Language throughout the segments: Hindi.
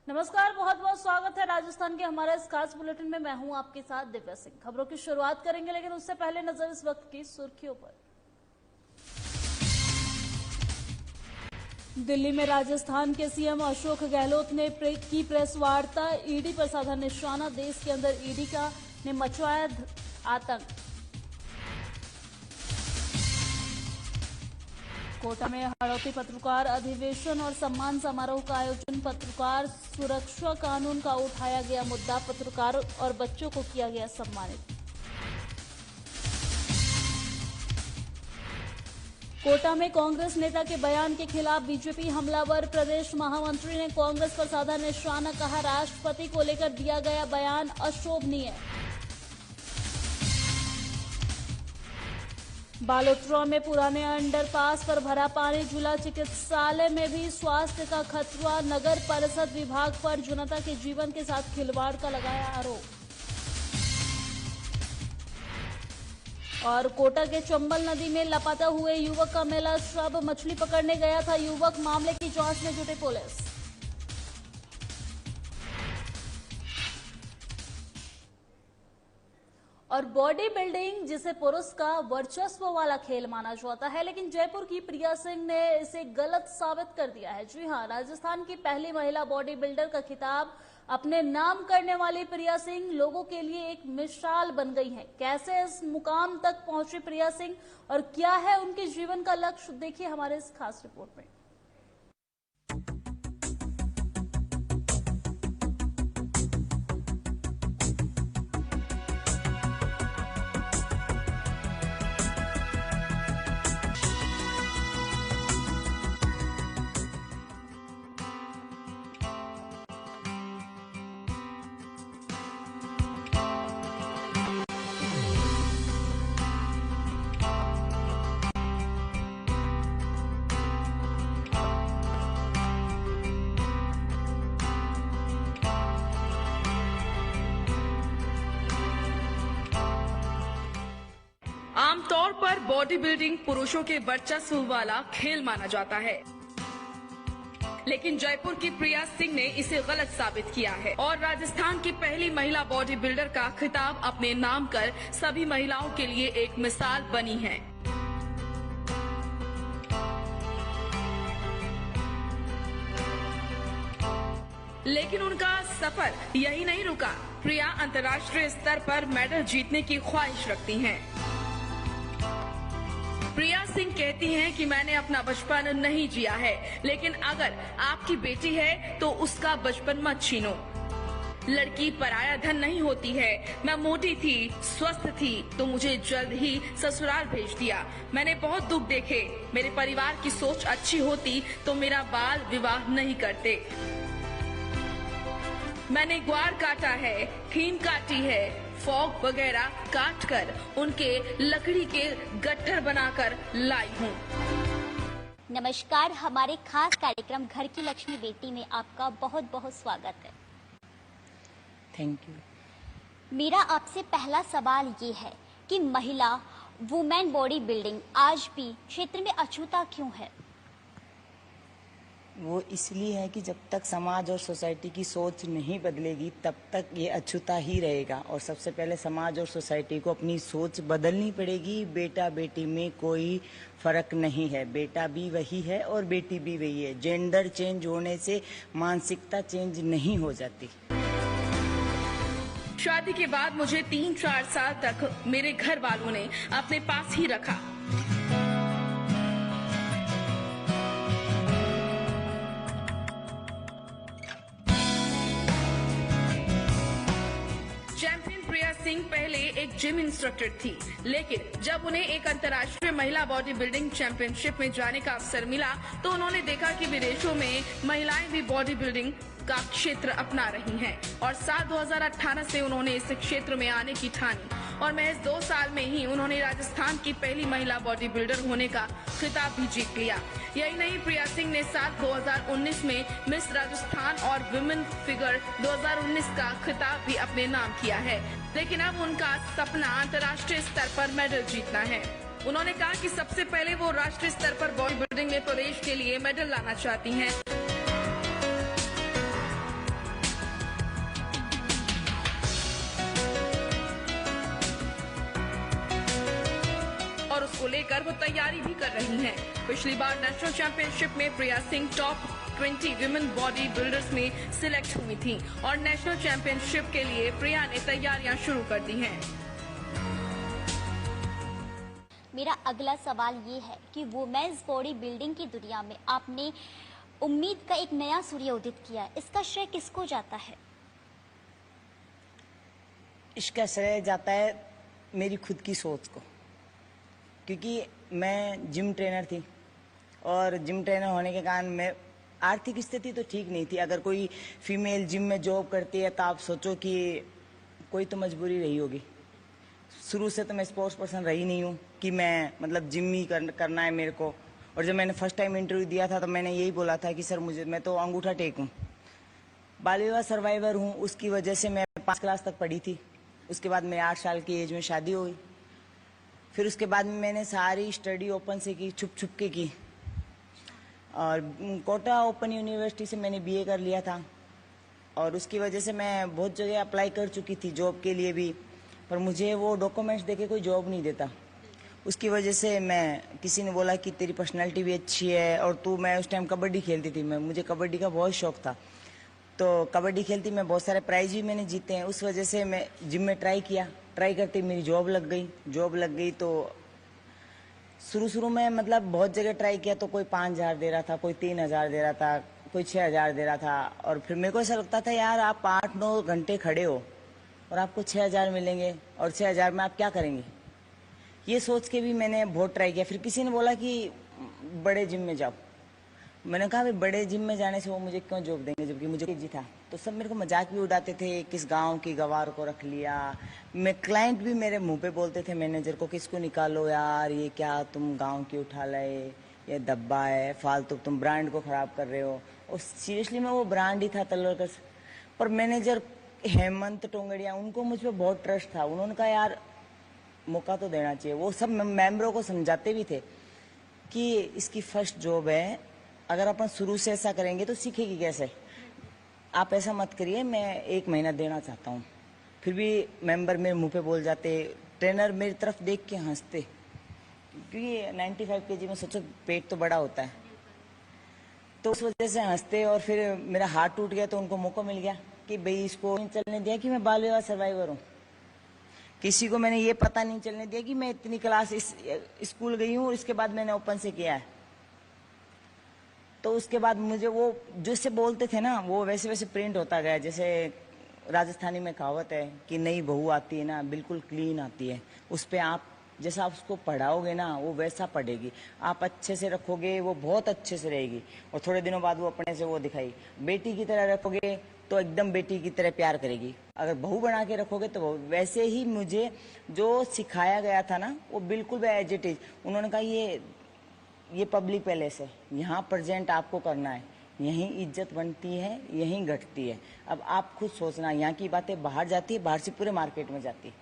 नमस्कार, बहुत बहुत स्वागत है राजस्थान के हमारे इस खास बुलेटिन में। मैं हूं आपके साथ दिव्या सिंह। खबरों की शुरुआत करेंगे, लेकिन उससे पहले नजर इस वक्त की सुर्खियों पर। दिल्ली में राजस्थान के सीएम अशोक गहलोत ने की प्रेस वार्ता। ईडी पर साधा निशाना। देश के अंदर ईडी का ने मचवाया आतंक। कोटा में हड़ौती पत्रकार अधिवेशन और सम्मान समारोह का आयोजन। पत्रकार सुरक्षा कानून का उठाया गया मुद्दा। पत्रकारों और बच्चों को किया गया सम्मानित। कोटा में कांग्रेस नेता के बयान के खिलाफ बीजेपी हमलावर। प्रदेश महामंत्री ने कांग्रेस पर साधा निशाना। कहा, राष्ट्रपति को लेकर दिया गया बयान अशोभनीय। बालोतरा में पुराने अंडरपास पर भरा पानी। जिला चिकित्सालय में भी स्वास्थ्य का खतरा। नगर परिषद विभाग पर जनता के जीवन के साथ खिलवाड़ का लगाया आरोप। और कोटा के चंबल नदी में लापता हुए युवक का मिला शव। मछली पकड़ने गया था युवक। मामले की जांच में जुटी पुलिस। और बॉडी बिल्डिंग, जिसे पुरुष का वर्चस्व वाला खेल माना जाता है, लेकिन जयपुर की प्रिया सिंह ने इसे गलत साबित कर दिया है। जी हां, राजस्थान की पहली महिला बॉडी बिल्डर का खिताब अपने नाम करने वाली प्रिया सिंह लोगों के लिए एक मिसाल बन गई है। कैसे इस मुकाम तक पहुंची प्रिया सिंह और क्या है उनके जीवन का लक्ष्य, देखिए हमारे इस खास रिपोर्ट में। आमतौर पर बॉडी बिल्डिंग पुरुषों के वर्चस्व वाला खेल माना जाता है, लेकिन जयपुर की प्रिया सिंह ने इसे गलत साबित किया है और राजस्थान की पहली महिला बॉडी बिल्डर का खिताब अपने नाम कर सभी महिलाओं के लिए एक मिसाल बनी है। लेकिन उनका सफर यही नहीं रुका। प्रिया अंतर्राष्ट्रीय स्तर पर मेडल जीतने की ख्वाहिश रखती हैं। प्रिया सिंह कहती हैं कि मैंने अपना बचपन नहीं जिया है, लेकिन अगर आपकी बेटी है तो उसका बचपन मत छीनो। लड़की पराया धन नहीं होती है। मैं मोटी थी, स्वस्थ थी, तो मुझे जल्द ही ससुराल भेज दिया। मैंने बहुत दुख देखे। मेरे परिवार की सोच अच्छी होती तो मेरा बाल विवाह नहीं करते। मैंने ग्वार काटा है, खीन काटी है, फॉग वगैरह काट कर उनके लकड़ी के गट्ठर बनाकर लाई हूँ। नमस्कार, हमारे खास कार्यक्रम घर की लक्ष्मी बेटी में आपका बहुत बहुत स्वागत है। Thank you. मेरा आपसे पहला सवाल ये है कि महिला वुमेन बॉडी बिल्डिंग आज भी क्षेत्र में अछूता क्यों है? वो इसलिए है कि जब तक समाज और सोसाइटी की सोच नहीं बदलेगी तब तक ये अछूता ही रहेगा। और सबसे पहले समाज और सोसाइटी को अपनी सोच बदलनी पड़ेगी। बेटा बेटी में कोई फर्क नहीं है, बेटा भी वही है और बेटी भी वही है। जेंडर चेंज होने से मानसिकता चेंज नहीं हो जाती। शादी के बाद मुझे 3-4 साल तक मेरे घर वालों ने अपने पास ही रखा। चैंपियन प्रिया सिंह पहले एक जिम इंस्ट्रक्टर थी, लेकिन जब उन्हें एक अंतर्राष्ट्रीय महिला बॉडी बिल्डिंग चैंपियनशिप में जाने का अवसर मिला तो उन्होंने देखा कि विदेशों में महिलाएं भी बॉडी बिल्डिंग का क्षेत्र अपना रही हैं और साल 2018 से उन्होंने इस क्षेत्र में आने की ठानी और महज 2 साल में ही उन्होंने राजस्थान की पहली महिला बॉडी बिल्डर होने का खिताब भी जीत लिया। यही नहीं, प्रिया सिंह ने साल 2019 में मिस राजस्थान और विमेन फिगर 2019 का खिताब भी अपने नाम किया है। लेकिन अब उनका सपना अंतर्राष्ट्रीय स्तर पर मेडल जीतना है। उन्होंने कहा कि सबसे पहले वो राष्ट्रीय स्तर पर बॉडी बिल्डिंग में प्रदेश के लिए मेडल लाना चाहती हैं। को लेकर वो तैयारी भी कर रही हैं। पिछली बार नेशनल चैंपियनशिप में Priya Singh top 20 women body builders में सिलेक्ट हुई थी और नेशनल चैंपियनशिप के लिए प्रिया ने तैयारियां शुरू कर दी हैं। मेरा अगला सवाल ये है कि वुमेन्स बॉडी बिल्डिंग की दुनिया में आपने उम्मीद का एक नया सूर्य उदित किया है, इसका श्रेय किसको जाता है? इसका श्रेय जाता है मेरी खुद की सोच को, क्योंकि मैं जिम ट्रेनर थी और जिम ट्रेनर होने के कारण मैं आर्थिक स्थिति तो ठीक नहीं थी। अगर कोई फीमेल जिम में जॉब करती है तो आप सोचो कि कोई तो मजबूरी रही होगी। शुरू से तो मैं स्पोर्ट्स पर्सन रही नहीं हूँ कि मैं मतलब जिम ही करना है मेरे को। और जब मैंने फर्स्ट टाइम इंटरव्यू दिया था तो मैंने यही बोला था कि सर मैं तो अंगूठा टेक हूँ, बाल विवाह सर्वाइवर हूँ। उसकी वजह से मैं 5 क्लास तक पढ़ी थी। उसके बाद मेरे 8 साल की एज में शादी हो गई। फिर उसके बाद में मैंने सारी स्टडी ओपन से की, छुप छुप के की। और कोटा ओपन यूनिवर्सिटी से मैंने बीए कर लिया था और उसकी वजह से मैं बहुत जगह अप्लाई कर चुकी थी जॉब के लिए भी, पर मुझे वो डॉक्यूमेंट्स देके कोई जॉब नहीं देता। उसकी वजह से किसी ने बोला कि तेरी पर्सनालिटी भी अच्छी है और मैं उस टाइम कबड्डी खेलती थी। मुझे कबड्डी का बहुत शौक था, तो कबड्डी खेलती मैं बहुत सारे प्राइज भी मैंने जीते हैं। उस वजह से मैं जिम में ट्राई करती मेरी जॉब लग गई। तो शुरू में मतलब बहुत जगह ट्राई किया तो कोई 5,000 दे रहा था, कोई 3,000 दे रहा था, कोई 6,000 दे रहा था। और फिर मेरे को ऐसा लगता था यार आप 8-9 घंटे खड़े हो और आपको 6,000 मिलेंगे और 6,000 में आप क्या करेंगे। ये सोच के भी मैंने बहुत ट्राई किया। फिर किसी ने बोला कि बड़े जिम में जाओ। मैंने कहा भाई बड़े जिम में जाने से वो मुझे क्यों जॉब देंगे जबकि मुझे जी था। तो सब मेरे को मजाक भी उड़ाते थे, किस गांव की गवार को रख लिया। मैं क्लाइंट भी मेरे मुंह पे बोलते थे मैनेजर को, किसको निकालो यार, ये क्या तुम गांव की उठा लाए, ये डब्बा है फालतू, तुम ब्रांड को खराब कर रहे हो। और सीरियसली मैं वो ब्रांड ही था तलवार। पर मैनेजर हेमंत टोंगड़िया, उनको मुझ पर बहुत ट्रस्ट था। उन्होंने कहा यार मौका तो देना चाहिए। वो सब मेंबरों को समझाते भी थे कि इसकी फर्स्ट जॉब है, अगर अपन शुरू से ऐसा करेंगे तो सीखेगी कैसे। आप ऐसा मत करिए, मैं 1 महीना देना चाहता हूँ। फिर भी मेंबर मेरे मुंह पे बोल जाते, ट्रेनर मेरी तरफ देख के हंसते, क्योंकि 95 kg में सोचो पेट तो बड़ा होता है। तो उस वजह से हंसते। और फिर मेरा हाथ टूट गया तो उनको मौका मिल गया कि भाई इसको नहीं चलने दिया कि मैं बाल विवाह सर्वाइवर हूँ। किसी को मैंने ये पता नहीं चलने दिया कि मैं इतनी क्लास स्कूल गई हूँ और इसके बाद मैंने ओपन से किया है। तो उसके बाद मुझे वो जैसे बोलते थे ना वो वैसे वैसे प्रिंट होता गया। जैसे राजस्थानी में कहावत है कि नई बहू आती है ना बिल्कुल क्लीन आती है, उस पर आप जैसा आप उसको पढ़ाओगे ना वो वैसा पढ़ेगी। आप अच्छे से रखोगे वो बहुत अच्छे से रहेगी और थोड़े दिनों बाद वो अपने से वो दिखाई। बेटी की तरह रखोगे तो एकदम बेटी की तरह प्यार करेगी। अगर बहू बना के रखोगे तो वैसे ही मुझे जो सिखाया गया था ना वो बिल्कुल एज इट इज। उन्होंने कहा ये पब्लिक पैलेस है, यहाँ प्रेजेंट आपको करना है, यहीं इज्जत बनती है, यहीं घटती है। अब आप खुद सोचना, यहाँ की बातें बाहर जाती है, बाहर से पूरे मार्केट में जाती है।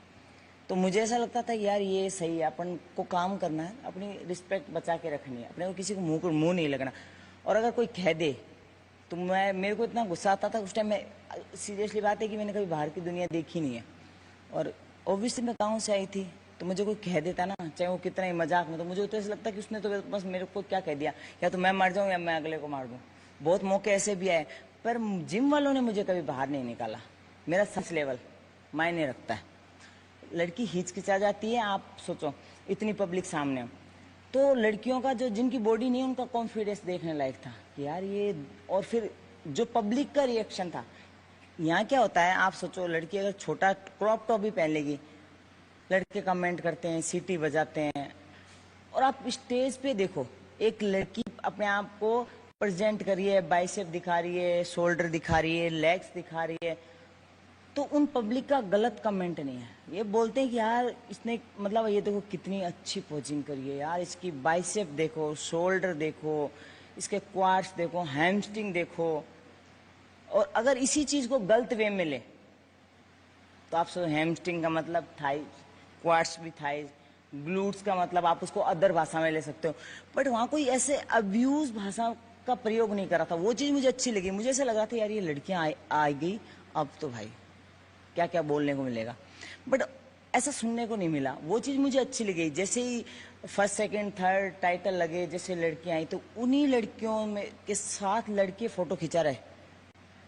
तो मुझे ऐसा लगता था यार ये सही है, अपन को काम करना है, अपनी रिस्पेक्ट बचा के रखनी है, अपने को किसी को मुंह नहीं लगना। और अगर कोई कह दे तो मेरे को इतना गुस्सा आता था उस टाइम। मैं सीरियसली बात है कि मैंने कभी बाहर की दुनिया देखी नहीं है और ऑब्वियसली मैं गाँव से आई थी। तो मुझे कोई कह देता ना, चाहे वो कितना ही मजाक में, तो मुझे तो ऐसा लगता कि उसने तो बस मेरे को क्या कह दिया, या तो मैं मर जाऊं या मैं अगले को मार दूं। बहुत मौके ऐसे भी आए, पर जिम वालों ने मुझे कभी बाहर नहीं निकाला। मेरा सच लेवल मायने रखता है। लड़की हिचकिचा जाती है, आप सोचो इतनी पब्लिक सामने। तो लड़कियों का जिनकी बॉडी नहीं उनका कॉन्फिडेंस देखने लायक था कि यार ये। और फिर जो पब्लिक का रिएक्शन था, यहाँ क्या होता है आप सोचो, लड़की अगर छोटा क्रॉप टॉप भी पहन लेगी, लड़के कमेंट करते हैं, सीटी बजाते हैं। और आप स्टेज पे देखो, एक लड़की अपने आप को प्रेजेंट कर रही है, बाइसेप दिखा रही है, शोल्डर दिखा रही है, लेग्स दिखा रही है, तो उन पब्लिक का गलत कमेंट नहीं है। ये बोलते हैं कि यार इसने मतलब ये देखो कितनी अच्छी पोजिंग करी है यार, इसकी बाइसेप देखो, शोल्डर देखो, इसके क्वाड्स देखो, हैमस्ट्रिंग देखो। और अगर इसी चीज को गलत वे में ले तो आप सोचो हैमस्ट्रिंग का मतलब थाई, क्वाड्स भी थाई, ग्लूट्स का मतलब आप उसको अदर भाषा में ले सकते हो। बट वहां कोई ऐसे अब्यूज भाषा का प्रयोग नहीं करा था। वो चीज मुझे अच्छी लगी। मुझे ऐसा लगा था यार ये लड़कियां आ गई, अब तो भाई क्या क्या बोलने को मिलेगा। बट ऐसा सुनने को नहीं मिला। वो चीज मुझे अच्छी लगी। जैसे ही फर्स्ट सेकंड थर्ड टाइटल लगे जैसे लड़कियां आई, तो उन्हीं लड़कियों में के साथ लड़के फोटो खिंचा रहे।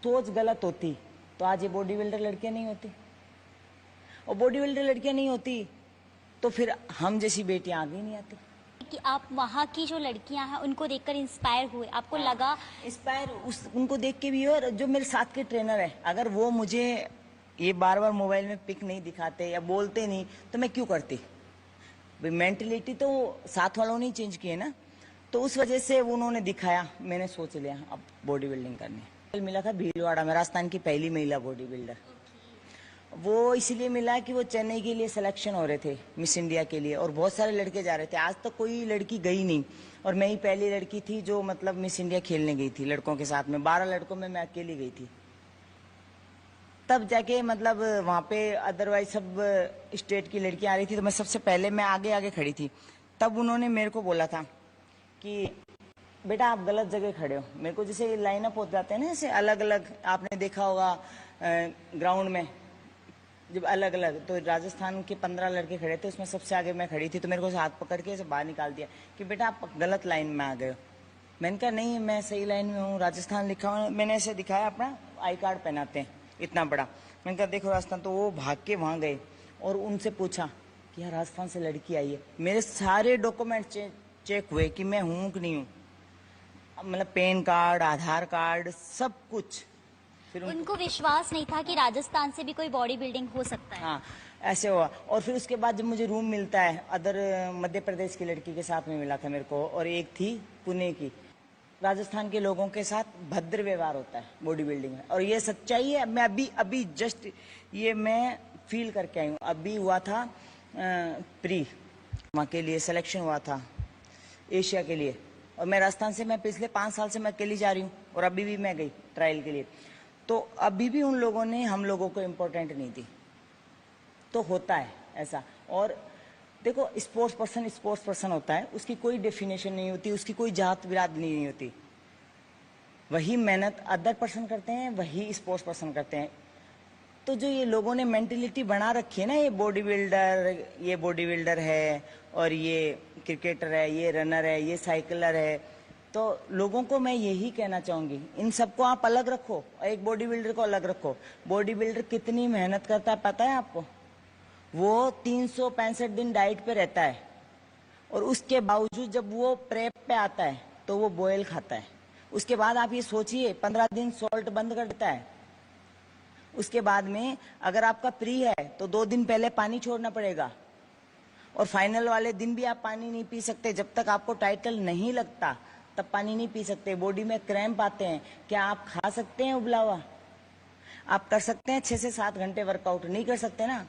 सोच गलत होती तो आज ये बॉडी बिल्डर लड़कियां नहीं होती, और बॉडी बिल्डर लड़कियां नहीं होती तो फिर हम जैसी बेटियां आगे नहीं आती। कि आप वहाँ की जो लड़कियां हैं उनको देखकर इंस्पायर हुए, आपको लगा इंस्पायर उनको देख के भी। और जो मेरे साथ के ट्रेनर है, अगर वो मुझे ये बार बार मोबाइल में पिक नहीं दिखाते या बोलते नहीं तो मैं क्यों करती। मेंटलिटी तो साथ वालों ने चेंज की है ना, तो उस वजह से उन्होंने दिखाया, मैंने सोच लिया अब बॉडी बिल्डिंग करनी। मिला था भीलवाड़ा में, राजस्थान की पहली महिला बॉडी बिल्डर। वो इसलिए मिला कि वो चेन्नई के लिए सिलेक्शन हो रहे थे मिस इंडिया के लिए, और बहुत सारे लड़के जा रहे थे। आज तक कोई लड़की गई नहीं, और मैं ही पहली लड़की थी जो मतलब मिस इंडिया खेलने गई थी लड़कों के साथ में। 12 लड़कों में मैं अकेली गई थी। तब जाके मतलब वहाँ पे अदरवाइज सब स्टेट की लड़कियां आ रही थी, तो मैं सबसे पहले मैं आगे आगे खड़ी थी। तब उन्होंने मेरे को बोला था कि बेटा आप गलत जगह खड़े हो। मेरे को जैसे लाइनअप हो जाते हैं ना, जैसे अलग अलग, आपने देखा होगा ग्राउंड में जब अलग अलग, तो राजस्थान के 15 लड़के खड़े थे, उसमें सबसे आगे मैं खड़ी थी। तो मेरे को हाथ पकड़ के ऐसे बाहर निकाल दिया कि बेटा आप गलत लाइन में आ गए हो। मैंने कहा नहीं, मैं सही लाइन में हूँ, राजस्थान लिखा हुआ। मैंने ऐसे दिखाया, अपना आई कार्ड पहनाते हैं इतना बड़ा। मैंने कहा देखो राजस्थान। तो वो भाग के वहाँ गए और उनसे पूछा कि यार राजस्थान से लड़की आई है। मेरे सारे डॉक्यूमेंट चेक हुए कि मैं हूँ कि नहीं हूँ, मतलब पैन कार्ड, आधार कार्ड, सब कुछ। फिर उनको विश्वास नहीं था कि राजस्थान से भी कोई बॉडी बिल्डिंग हो सकता है। हाँ, ऐसे हुआ। और फिर उसके बाद जब मुझे रूम मिलता है, अदर मध्य प्रदेश की लड़की के साथ में मिला था मेरे को, और एक थी पुणे की। राजस्थान के लोगों के साथ भद्र व्यवहार होता है बॉडी बिल्डिंग में, और ये सच्चाई है। मैं अभी जस्ट ये मैं फील करके आई हूँ। अभी हुआ था प्री, वहाँ के लिए सिलेक्शन हुआ था एशिया के लिए, और मैं राजस्थान से, मैं पिछले 5 साल से मैं अकेली जा रही हूँ, और अभी भी मैं गई ट्रायल के लिए। तो अभी भी उन लोगों ने हम लोगों को इम्पोर्टेंट नहीं दी। तो होता है ऐसा। और देखो, स्पोर्ट्स पर्सन होता है, उसकी कोई डेफिनेशन नहीं होती, उसकी कोई जात बिरादरी नहीं होती। वही मेहनत अदर पर्सन करते हैं, वही स्पोर्ट्स पर्सन करते हैं। तो जो ये लोगों ने मेंटेलिटी बना रखी है ना, ये बॉडी बिल्डर है, और ये क्रिकेटर है, ये रनर है, ये साइकिलर है, तो लोगों को मैं यही कहना चाहूंगी, इन सबको आप अलग रखो और एक बॉडी बिल्डर को अलग रखो। बॉडी बिल्डर कितनी मेहनत करता है पता है आपको? वो 365 दिन डाइट पे रहता है, और उसके बावजूद जब वो प्रेप पे आता है तो वो बॉयल खाता है। उसके बाद आप ये सोचिए, 15 दिन सॉल्ट बंद कर देता है। उसके बाद में अगर आपका प्री है तो 2 दिन पहले पानी छोड़ना पड़ेगा, और फाइनल वाले दिन भी आप पानी नहीं पी सकते। जब तक आपको टाइटल नहीं लगता तब पानी नहीं पी सकते। बॉडी में क्रैम्प आते हैं। क्या आप खा सकते हैं उबला हुआ? आप कर सकते हैं 6 से 7 घंटे वर्कआउट? नहीं कर सकते ना।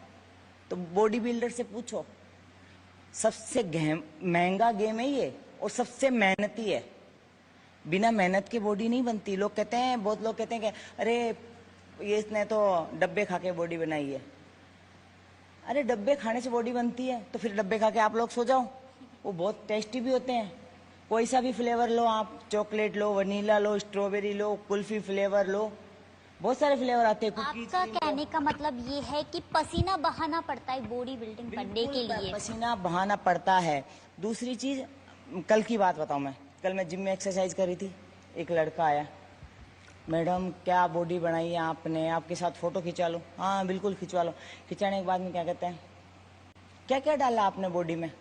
तो बॉडी बिल्डर से पूछो, सबसे महंगा गेम है ये, और सबसे मेहनती है। बिना मेहनत के बॉडी नहीं बनती। लोग कहते हैं, बहुत लोग कहते हैं कि अरे ये इसने तो डब्बे खा के बॉडी बनाई है। अरे डब्बे खाने से बॉडी बनती है तो फिर डब्बे खा के आप लोग सो जाओ। वो बहुत टेस्टी भी होते हैं। कोई सा भी फ्लेवर लो आप, चॉकलेट लो, वनीला लो, स्ट्रॉबेरी लो, कुल्फी फ्लेवर लो, बहुत सारे फ्लेवर आते हैं। आपका कहने का मतलब ये है कि पसीना बहाना पड़ता है बॉडी बिल्डिंग बनने के लिए? पसीना बहाना पड़ता है। दूसरी चीज, कल की बात बताऊं मैं। कल मैं जिम में एक्सरसाइज कर रही थी, एक लड़का आया, मैडम क्या बॉडी बनाई है आपने, आपके साथ फोटो खिंचा लो। हाँ बिल्कुल खिंचवा लो। खिंचाने के बाद में क्या कहते हैं, क्या क्या डाला आपने बॉडी में?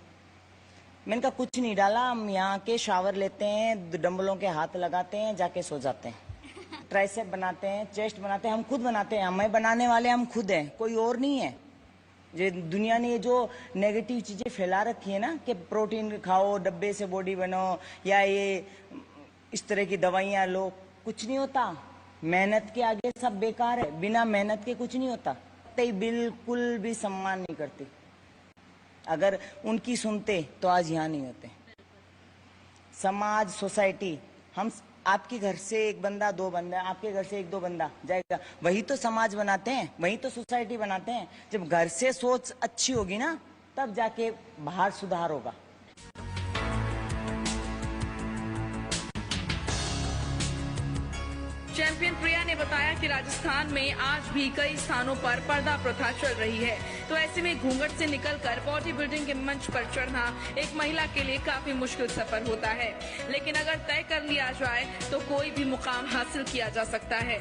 मैंने कहा कुछ नहीं डाला, हम यहाँ के शावर लेते हैं, डंबलों के हाथ लगाते हैं, जाके सो जाते हैं, ट्राइसेप बनाते हैं, चेस्ट बनाते हैं, हम खुद बनाते हैं। हमें बनाने वाले हम खुद हैं, कोई और नहीं है। ये दुनिया ने जो नेगेटिव चीजें फैला रखी है ना, कि प्रोटीन खाओ, डब्बे से बॉडी बनो, या ये इस तरह की दवाइयाँ लो, कुछ नहीं होता। मेहनत के आगे सब बेकार है। बिना मेहनत के कुछ नहीं होता। बिल्कुल भी सम्मान नहीं करती। अगर उनकी सुनते तो आज यहाँ नहीं होते। समाज, सोसाइटी, हम आपके घर से 1 बंदा 2 बंदा, आपके घर से 1-2 बंदा जाएगा, वही तो समाज बनाते हैं, वही तो सोसाइटी बनाते हैं। जब घर से सोच अच्छी होगी ना, तब जाके बाहर सुधार होगा। चैंपियन प्रिया ने बताया कि राजस्थान में आज भी कई स्थानों पर पर्दा प्रथा चल रही है, तो ऐसे में घूंघट से निकलकर बॉडी बिल्डिंग के मंच पर चढ़ना एक महिला के लिए काफी मुश्किल सफर होता है, लेकिन अगर तय कर लिया जाए तो कोई भी मुकाम हासिल किया जा सकता है।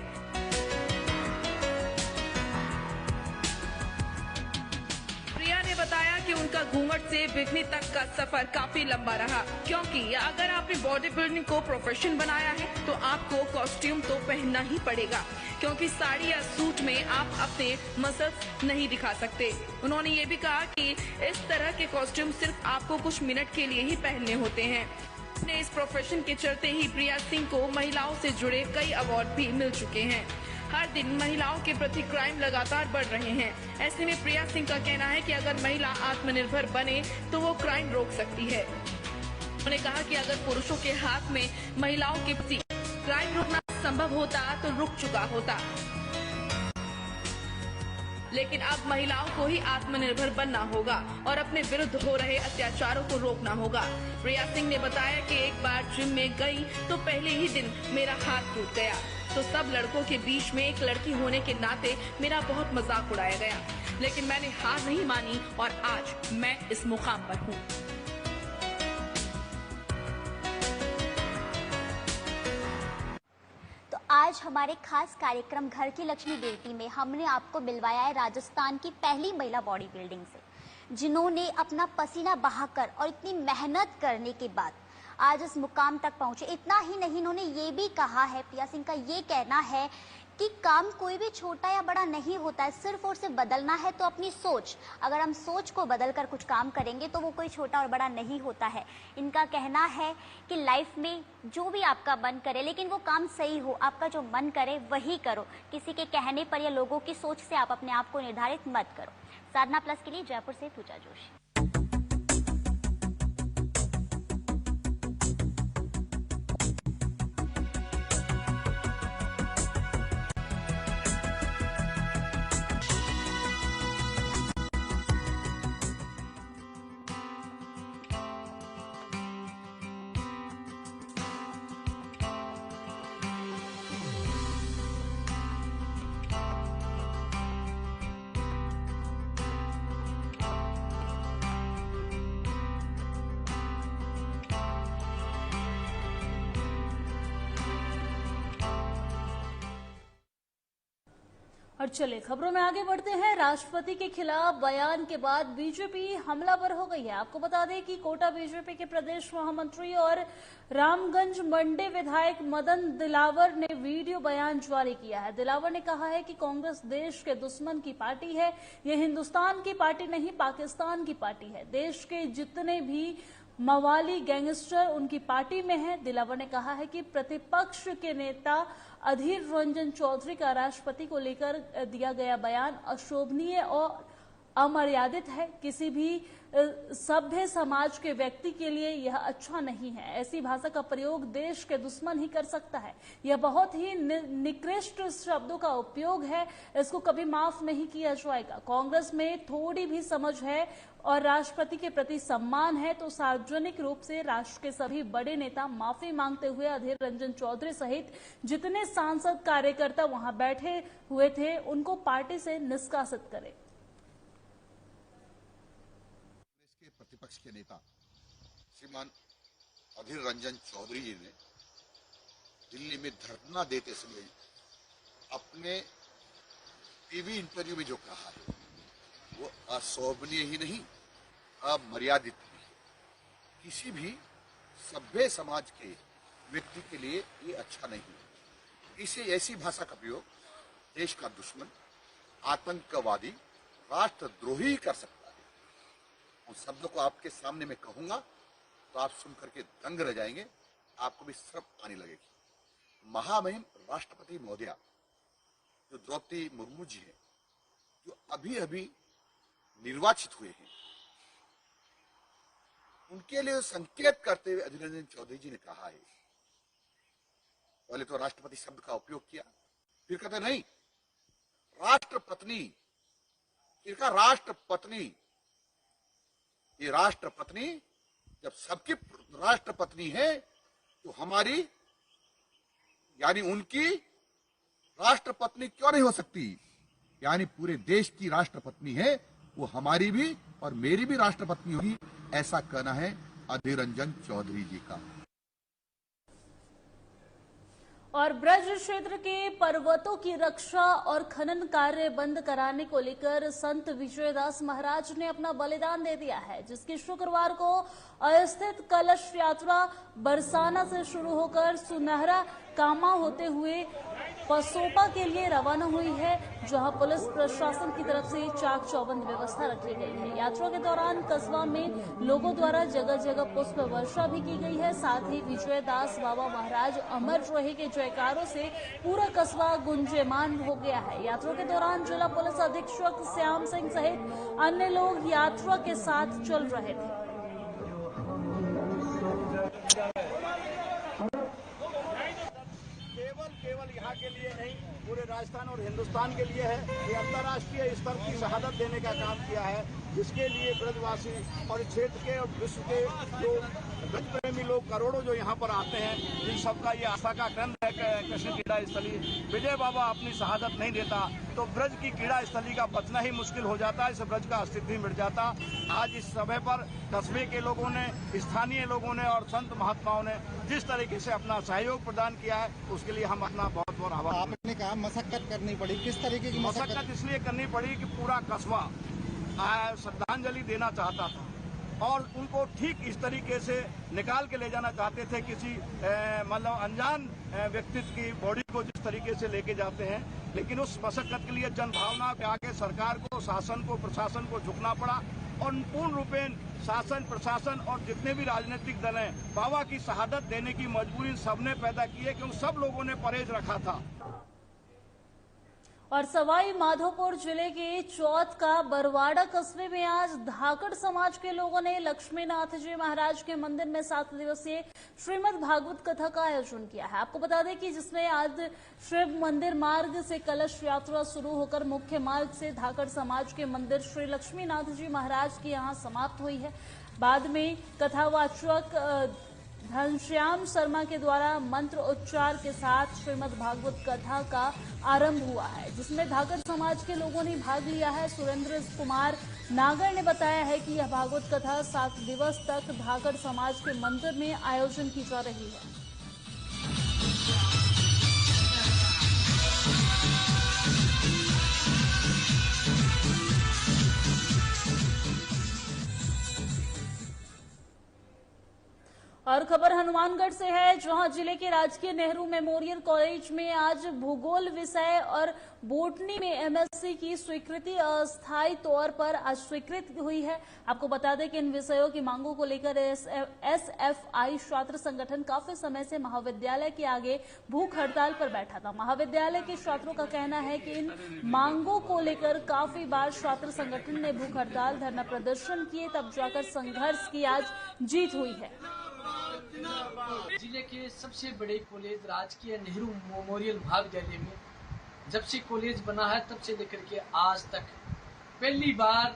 प्रिया ने बताया कि उनका घूंघट से बिकनी तक का सफर काफी लंबा रहा, क्योंकि अगर आपने बॉडी बिल्डिंग को प्रोफेशन बनाया है तो आपको कॉस्ट्यूम तो पहनना ही पड़ेगा, क्योंकि साड़ी या सूट में आप अपने मसल्स नहीं दिखा सकते। उन्होंने ये भी कहा कि इस तरह के कॉस्ट्यूम सिर्फ आपको कुछ मिनट के लिए ही पहनने होते हैं। अपने इस प्रोफेशन के चलते ही प्रिया सिंह को महिलाओं से जुड़े कई अवार्ड भी मिल चुके हैं। हर दिन महिलाओं के प्रति क्राइम लगातार बढ़ रहे हैं। ऐसे में प्रिया सिंह का कहना है कि अगर महिला आत्मनिर्भर बने तो वो क्राइम रोक सकती है। उन्होंने कहा कि अगर पुरुषों के हाथ में महिलाओं के प्रति क्राइम रोकना संभव होता तो रुक चुका होता, लेकिन अब महिलाओं को ही आत्मनिर्भर बनना होगा और अपने विरुद्ध हो रहे अत्याचारों को रोकना होगा। प्रिया सिंह ने बताया कि एक बार जिम में गई तो पहले ही दिन मेरा हाथ टूट गया, तो सब लड़कों के बीच में एक लड़की होने के नाते मेरा बहुत मजाक उड़ाया गया, लेकिन मैंने हार नहीं मानी और आज मैं इस मुकाम पर हूँ। आज हमारे खास कार्यक्रम घर की लक्ष्मी बेटी में हमने आपको मिलवाया है राजस्थान की पहली महिला बॉडी बिल्डिंग से, जिन्होंने अपना पसीना बहाकर और इतनी मेहनत करने के बाद आज इस मुकाम तक पहुंचे। इतना ही नहीं, इन्होंने ये भी कहा है, प्रिया सिंह का ये कहना है कि काम कोई भी छोटा या बड़ा नहीं होता है, सिर्फ और सिर्फ बदलना है तो अपनी सोच। अगर हम सोच को बदलकर कुछ काम करेंगे तो वो कोई छोटा और बड़ा नहीं होता है। इनका कहना है कि लाइफ में जो भी आपका मन करे, लेकिन वो काम सही हो, आपका जो मन करे वही करो। किसी के कहने पर या लोगों की सोच से आप अपने आप को निर्धारित मत करो। साधना प्लस के लिए जयपुर से पूजा जोशी। और चलिए खबरों में आगे बढ़ते हैं। राष्ट्रपति के खिलाफ बयान के बाद बीजेपी हमलावर हो गई है। आपको बता दें कि कोटा बीजेपी के प्रदेश महामंत्री और रामगंज मंडी विधायक मदन दिलावर ने वीडियो बयान जारी किया है। दिलावर ने कहा है कि कांग्रेस देश के दुश्मन की पार्टी है, ये हिंदुस्तान की पार्टी नहीं पाकिस्तान की पार्टी है। देश के जितने भी मवाली गैंगस्टर उनकी पार्टी में है। दिलावर ने कहा है कि प्रतिपक्ष के नेता अधीर रंजन चौधरी का राष्ट्रपति को लेकर दिया गया बयान अशोभनीय और अमर्यादित है। किसी भी सभ्य समाज के व्यक्ति के लिए यह अच्छा नहीं है। ऐसी भाषा का प्रयोग देश के दुश्मन ही कर सकता है। यह बहुत ही निकृष्ट शब्दों का उपयोग है, इसको कभी माफ नहीं किया जाएगा। कांग्रेस में थोड़ी भी समझ है और राष्ट्रपति के प्रति सम्मान है तो सार्वजनिक रूप से राष्ट्र के सभी बड़े नेता माफी मांगते हुए अधीर रंजन चौधरी सहित जितने सांसद कार्यकर्ता वहां बैठे हुए थे उनको पार्टी से निष्कासित करें। प्रतिपक्ष के नेता श्रीमान अधीर रंजन चौधरी जी ने दिल्ली में धरना देते समय अपने टीवी इंटरव्यू में जो कहा है वो अशोभनीय ही नहीं अमर्यादित भी है। किसी भी सभ्य समाज के व्यक्ति के लिए ये अच्छा नहीं है। इसे ऐसी भाषा का प्रयोग देश का दुश्मन, आतंकवादी, राष्ट्रद्रोही कर सकता है। उन शब्दों को आपके सामने मैं कहूंगा तो आप सुन करके दंग रह जाएंगे, आपको भी शर्म आने लगेगी। महामहिम राष्ट्रपति महोदया जो द्रौपदी मुर्मू जी हैं, जो अभी अभी निर्वाचित हुए हैं, उनके लिए संकेत करते हुए अधीर रंजन चौधरी जी ने कहा है, पहले तो राष्ट्रपति शब्द का उपयोग किया, फिर कहते नहीं राष्ट्रपत्नी, फिर कहा राष्ट्रपत्नी। ये राष्ट्रपत्नी जब सबकी राष्ट्रपत्नी है तो हमारी यानी उनकी राष्ट्रपत्नी क्यों नहीं हो सकती? यानी पूरे देश की राष्ट्रपत्नी है वो हमारी भी और मेरी भी राष्ट्रपत्नी होगी, ऐसा कहना है अधीर रंजन चौधरी जी का। और ब्रज क्षेत्र के पर्वतों की रक्षा और खनन कार्य बंद कराने को लेकर संत विजयदास महाराज ने अपना बलिदान दे दिया है, जिसकी शुक्रवार को अस्थित कलश यात्रा बरसाना से शुरू होकर सुनहरा कामा होते हुए पसोपा के लिए रवाना हुई है, जहां पुलिस प्रशासन की तरफ से चाक चौबंद व्यवस्था रखी गई है। यात्रा के दौरान कस्बा में लोगों द्वारा जगह जगह पुष्प वर्षा भी की गई है। साथ ही विजयदास बाबा महाराज अमर रहे के जयकारों से पूरा कस्बा गुंजयमान हो गया है। यात्रा के दौरान जिला पुलिस अधीक्षक श्याम सिंह सहित अन्य लोग यात्रा के साथ चल रहे थे। केवल यहाँ के लिए नहीं, पूरे राजस्थान और हिंदुस्तान के लिए है। ये अंतर्राष्ट्रीय स्तर की शहादत देने का काम किया है, जिसके लिए ब्रजवासी और क्षेत्र के और विश्व के जो ब्रज प्रेमी लोग करोड़ों जो यहाँ पर आते हैं, इन सबका ये आस्था का केंद्र है कृष्ण क्रीड़ा स्थली। विजय बाबा अपनी शहादत नहीं देता तो ब्रज की क्रीड़ा स्थली का बचना ही मुश्किल हो जाता, इस ब्रज का अस्तित्व ही मिट जाता। आज इस समय पर कस्बे के लोगों ने, स्थानीय लोगों ने और संत महात्माओं ने जिस तरीके से अपना सहयोग प्रदान किया है, उसके लिए हम अपना बहुत बहुत आभार। आपने कहा मशक्कत करनी पड़ी, किस तरीके की मशक्कत इसलिए करनी पड़ी कि पूरा कस्बा श्रद्धांजलि देना चाहता था और उनको ठीक इस तरीके से निकाल के ले जाना चाहते थे, किसी मतलब अनजान व्यक्तित्व की बॉडी को जिस तरीके से लेके जाते हैं। लेकिन उस मशक्कत के लिए जनभावना के आगे सरकार को, शासन को, प्रशासन को झुकना पड़ा और पूर्ण रूपेण शासन, प्रशासन और जितने भी राजनीतिक दल हैं, बाबा की शहादत देने की मजबूरी सबने पैदा की है, क्योंकि सब लोगों ने परहेज रखा था। और सवाई माधोपुर जिले के चौथ का बरवाड़ा कस्बे में आज धाकड़ समाज के लोगों ने लक्ष्मीनाथ जी महाराज के मंदिर में 7 दिवसीय श्रीमद् भागवत कथा का आयोजन किया है। आपको बता दें कि जिसमें आज शिव मंदिर मार्ग से कलश यात्रा शुरू होकर मुख्य मार्ग से धाकड़ समाज के मंदिर श्री लक्ष्मीनाथ जी महाराज की यहां समाप्त हुई है। बाद में कथावाचक घनश्याम शर्मा के द्वारा मंत्र उच्चार के साथ श्रीमद् भागवत कथा का आरंभ हुआ है, जिसमें धाकड़ समाज के लोगों ने भाग लिया है। सुरेंद्र कुमार नागर ने बताया है कि यह भागवत कथा 7 दिवस तक धाकड़ समाज के मंदिर में आयोजन की जा रही है। और खबर हनुमानगढ़ से है, जहां जिले के राजकीय नेहरू मेमोरियल कॉलेज में आज भूगोल विषय और बोटनी में एमएससी की स्वीकृति अस्थायी तौर पर आज स्वीकृत हुई है। आपको बता दें कि इन विषयों की मांगों को लेकर एसएफआई छात्र संगठन काफी समय से महाविद्यालय के आगे भूख हड़ताल पर बैठा था। महाविद्यालय के छात्रों का कहना है कि इन मांगों को लेकर काफी बार छात्र संगठन ने भूख हड़ताल, धरना प्रदर्शन किए, तब जाकर संघर्ष की आज जीत हुई है। जिले के सबसे बड़े कॉलेज राजकीय नेहरू मेमोरियल महाविद्यालय में जब से कॉलेज बना है तब से लेकर के आज तक पहली बार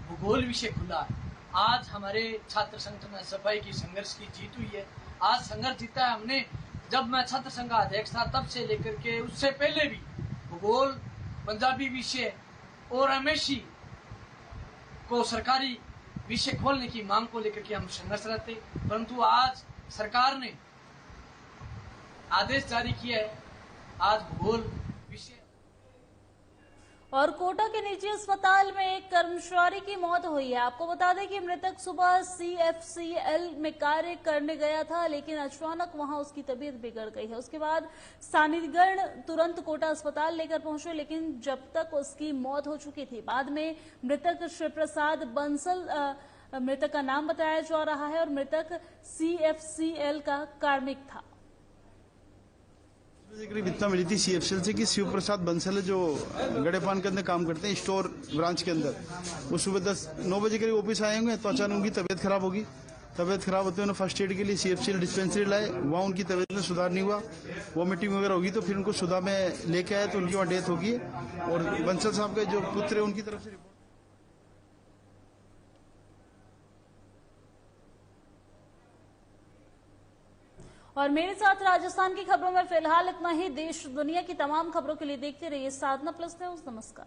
भूगोल विषय खुला है। आज हमारे छात्र संगठन सफाई की संघर्ष की जीत हुई है। आज संघर्ष जीता है हमने। जब मैं छात्र संघ का अध्यक्ष था तब से लेकर के उससे पहले भी भूगोल, पंजाबी विषय और एमएससी को सरकारी विषय खोलने की मांग को लेकर के हम संघर्ष रहते, परंतु आज सरकार ने आदेश जारी किया है। आज भूगोल विषय। और कोटा के निजी अस्पताल में एक कर्मचारी की मौत हुई है। आपको बता दें कि मृतक सुबह सीएफसीएल में कार्य करने गया था, लेकिन अचानक वहां उसकी तबीयत बिगड़ गई है। उसके बाद स्थानीयगण तुरंत कोटा अस्पताल लेकर पहुंचे, लेकिन जब तक उसकी मौत हो चुकी थी। बाद में मृतक शिव प्रसाद बंसल मृतक का नाम बताया जा रहा है और मृतक सीएफसीएल का कार्मिक था। करीब इतना मिली थी सीएफसीएल से कि शिव प्रसाद बंसल जो गड़ेपान के अंदर काम करते हैं, स्टोर ब्रांच के अंदर, वो सुबह 9 बजे करीब ऑफिस आए होंगे तो अचानक उनकी तबीयत खराब होगी। तबीयत खराब होते उन्हें फर्स्ट एड के लिए सीएफसीएल डिस्पेंसरी लाए, वहाँ उनकी तबीयत में सुधार नहीं हुआ, वॉमिटिंग वगैरह होगी, तो फिर उनको सुधा में लेके आए तो उनकी वहाँ डेथ होगी। और बंसल साहब के जो पुत्र है उनकी तरफ से रिपोर्ट। और मेरे साथ राजस्थान की खबरों में फिलहाल इतना ही। देश दुनिया की तमाम खबरों के लिए देखते रहिए साधना प्लस न्यूज। नमस्कार।